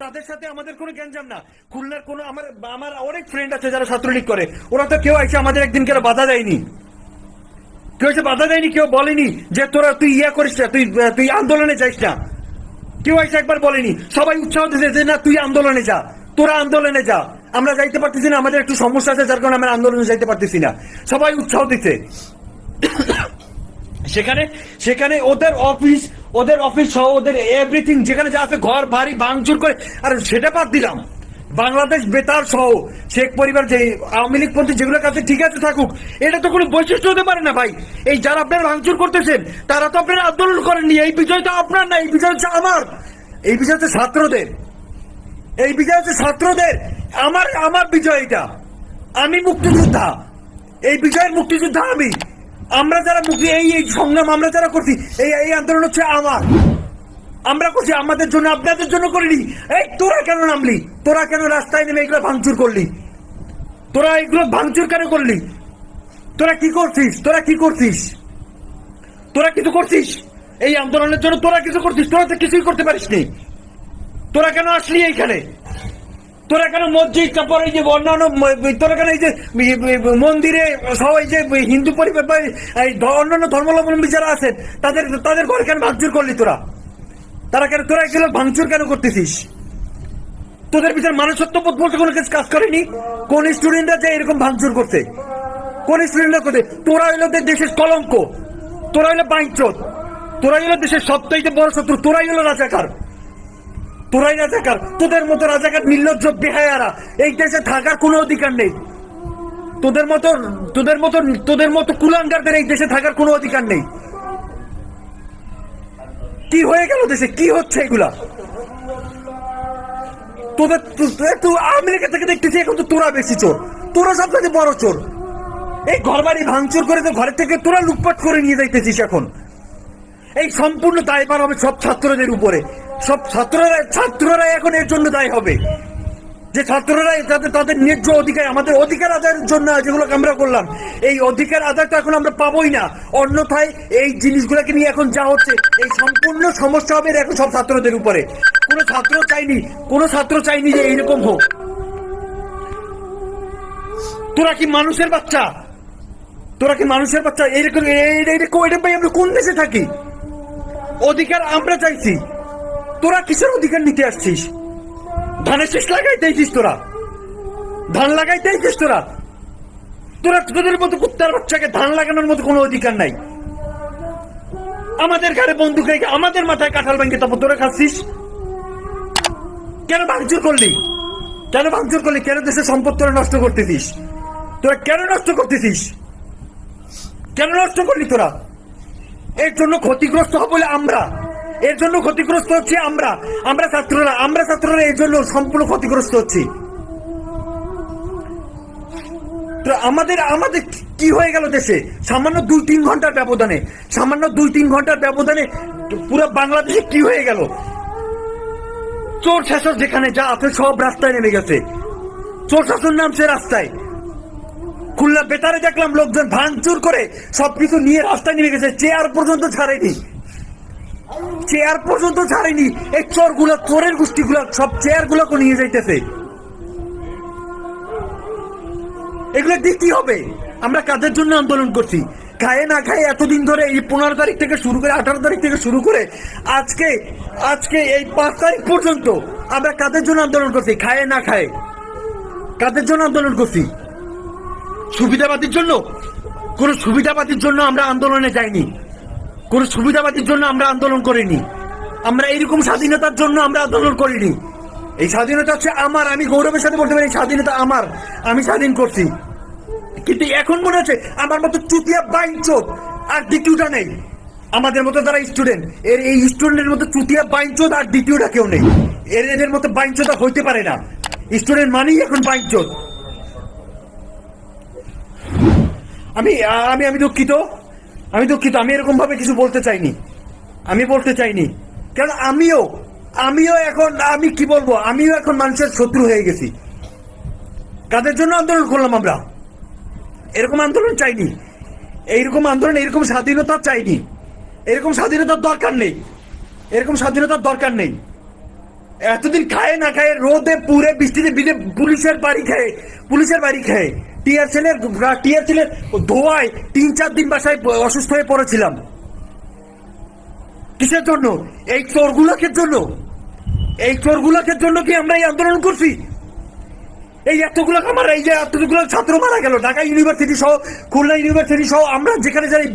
তাদের সাথে আমাদের কোনো গ্যাঞ্জাম না। খুলনার কোনো আমার অনেক ফ্রেন্ড আছে যারা ছাত্রলীগ করে, ওরা তো কেউ এসে আমাদের একদিন কেন বাধা দেয়নি, কেউ এসে বাধা দেয়নি, কেউ বলেনি যে তোরা তুই ইয়া করিস না, তুই আন্দোলনে যাইস না, কেউ এসে একবার বলেনি। সবাই উৎসাহ দিতে যে না তুই আন্দোলনে যা, তোরা আন্দোলনে যা। আমরা যাইতে পারতেছি না, আমাদের একটু সমস্যা আছে যার কারণে আমরা আন্দোলনে যাইতে পারতেছি না, সবাই উৎসাহ দিতে। সেখানে সেখানে ওদের অফিস সহ ওদের এভরিথিং যেখানে যা আছে ঘর বাড়ি ভাঙচুর করে। আর সেটা বাদ দিলাম, বাংলাদেশ বেতার সহ শেখ পরিবার যে আওয়ামী লীগ পন্থী যেগুলোর কাছে ঠিক আছে থাকুক, এটা তো কোনো বৈশিষ্ট্য হতে পারে না ভাই। এই যারা আপনারা ভাঙচুর করতেছেন তারা তো আপনারা আন্দোলন করেননি, এই বিজয় তো আপনার না, এই বিজয় হচ্ছে আমার, এই বিজয় হচ্ছে ছাত্রদের, এই বিজয় হচ্ছে ছাত্রদের। আমার বিজয় এটা, আমি মুক্তিযোদ্ধা, এই বিজয়ের মুক্তিযোদ্ধা আমি। আমরা যারা এই সংগ্রাম আমরা যারা করছি, এই আন্দোলন হচ্ছে আমার, আমরা করছি আমাদের জন্য, আপনাদের জন্য করিনি। এই তোরা কেন নামলি, তোরা কেন রাস্তায় নেমে এগুলো ভাঙচুর করলি, তোরা এগুলো ভাঙচুর কেন করলি, তোরা কি করছিস, তোরা কি করছিস, তোরা কিছু করছিস এই আন্দোলনের জন্য, তোরা কিছু করছিস? তোরা তো কিছুই করতে পারিস নি। তোরা কেন আসলি এইখানে, তোরা কেন মসজিদ, তারপর এই যে অন্যান্য, তোরা কেন এই যে মন্দিরে সহ এই যে হিন্দু পরিবার অন্যান্য ধর্মাবলম্বী যারা আছেন তাদের ঘর কেন ভাঙচুর করলি তোরা? তারা কেন, তোরা এগুলো ভাঙচুর কেন করতেছিস? তোদের বিচার মানুষত্ববোধ বলতে কোনো কিছু কাজ করেনি? কোন স্টুডেন্টরা যে এরকম ভাঙচুর করতে, কোন স্টুডেন্টরা করতে? তোরা হইলো দেশের কলঙ্ক, তোরা হইলো বাইঞ্চোদ, তোরাই হলো দেশের সবচাইতে বড় শত্রু, তোরাই হলো রাজাকার, তোরাই রাজাকার। তোদের মতো রাজাকার নির্লজ্জ বেহায়ারা এই দেশে থাকার কোনো অধিকার নেই। তোদের মতো কুলাঙ্গারদের এই দেশে থাকার কোনো অধিকার নেই। কি হয়ে গেল দেশে, কি হচ্ছে এগুলা? তোদের তুই আওয়ামী লীগের থেকে দেখতেছি এখন তো তোরা বেশি চোর, তোরা সবচেয়ে বড় চোর। এই ঘর বাড়ি ভাঙচুর করে তো ঘরের থেকে তোরা লুটপাট করে নিয়ে যাইতেছিস। এখন এই সম্পূর্ণ দায়ভার হবে সব ছাত্রদের উপরে, সব ছাত্ররা এখন এর জন্য দায়ী হবে, যে ছাত্ররা তাদের ন্যায্য অধিকার, আমাদের অধিকার আদায়ের জন্য যেগুলো আমরা করলাম, এই অধিকার আদায় তো এখন আমরা পাবোই না। অন্যথায় এই জিনিসগুলোকে নিয়ে এখন যা হচ্ছে, এই সম্পূর্ণ সমস্যা হবে এখন সব ছাত্রদের উপরে। কোনো ছাত্র চাইনি যে এইরকম হোক। তোরা কি মানুষের বাচ্চা, তোরা কি মানুষের বাচ্চা? এইরকম এটা ভাই আমরা কোন দেশে থাকি? অধিকার আমরা চাইছি, তোরা কিসের অধিকার নিতে আসছিস? ধানের শেষ লাগাইতেছিস তোরা, ধান লাগাইতেছিস তোরা, তোদের মতো কুত্তার বাচ্চাকে ধান লাগানোর মতো কোনো অধিকার নাই। আমাদের ঘরে বন্দুক রেখে আমাদের মাথায় কাঁঠাল ভেঙে তারপর তোরা খাচ্ছিস। কেন ভাঙচুর করলি, কেন ভাঙচুর করলি, কেন দেশের সম্পদ তোরা নষ্ট করতেছিস? তোরা কেন নষ্ট করতেছিস, কেন নষ্ট করলি তোরা? এর জন্য ক্ষতিগ্রস্ত হবো আমরা, এর জন্য ক্ষতিগ্রস্ত হচ্ছে আমরা ছাত্ররা এর জন্য সম্পূর্ণ ক্ষতিগ্রস্ত হচ্ছি। তো আমাদের কি হয়ে গেল দেশে? সামান্য 2-3 ঘন্টার ব্যবধানে পুরো বাংলাদেশে কি হয়ে গেল? চোর শাসক যেখানে যা আছে সব রাস্তায় নেমে গেছে, চোর শাসন নামছে রাস্তায়। খুলনা বেতারে দেখলাম লোকজন ভাঙচুর করে সবকিছু নিয়ে রাস্তায় নেমে গেছে, চেয়ার পর্যন্ত ছাড়েনি। এই চোরের গোষ্ঠীগুলো সব চেয়ার গুলোকে নিয়ে যাইতেছে। এগুলো দিয়ে কি হবে? আমরা কাদের জন্য আন্দোলন করছি? খায় না খায় এতদিন ধরে, এই 15 তারিখ থেকে শুরু করে 18 তারিখ থেকে শুরু করে আজকে এই 5 তারিখ পর্যন্ত আমরা কাদের জন্য আন্দোলন করছি? খায় না খায় কাদের জন্য আন্দোলন করছি? সুবিধাবাদীর জন্য? কোন সুবিধাবাদীর জন্য আমরা আন্দোলনে যাইনি, কোন সুবিধাবাদীর জন্য আমরা আন্দোলন করিনি। আমরা এইরকম স্বাধীনতার জন্য আমরা আন্দোলন করিনি। এই স্বাধীনতা হচ্ছে আমার, আমি গৌরবের সাথে বলতে পারি এই স্বাধীনতা আমার, আমি স্বাধীন করছি। কিন্তু এখন মনে হচ্ছে আমার মতো চুতিয়া বাইঞ্চোদ আর দ্বিতীয়টা নেই। আমাদের মতো যারা স্টুডেন্ট, এই স্টুডেন্টের মতো চুতিয়া বাইঞ্চোদ আর দ্বিতীয়টা কেউ নেই। এদের মতো বাইঞ্চোদ হইতে পারে না। স্টুডেন্ট মানেই এখন বাইঞ্চোদ। আমি দুঃখিত, আমি এরকম ভাবে কিছু বলতে চাইনি, কারণ আমিও এখন, আমি কি বলবো, আমিও এখন মানুষের শত্রু হয়ে গেছি। কাদের জন্য আন্দোলন করলাম আমরা? এরকম আন্দোলন চাইনি, এইরকম আন্দোলন, এরকম স্বাধীনতা চাইনি, এরকম স্বাধীনতার দরকার নেই। এতদিন খায় না খায়, রোদে পুরে বৃষ্টিতে ভিজে পুলিশের বাড়ি খায় টিয়ার ছেলের ধোয়ায় 3-4 দিন বাসায় অসুস্থ হয়ে পড়েছিলাম। কিসের জন্য? এই চোরগুলোকে জন্য কি আমরা এই আন্দোলন করছি? এই এতগুলো ছাত্র মারা গেল, ঢাকা ইউনিভার্সিটি সহ, খুলনা ইউনিভার্সিটি সহ, আমরা যেখানে যাই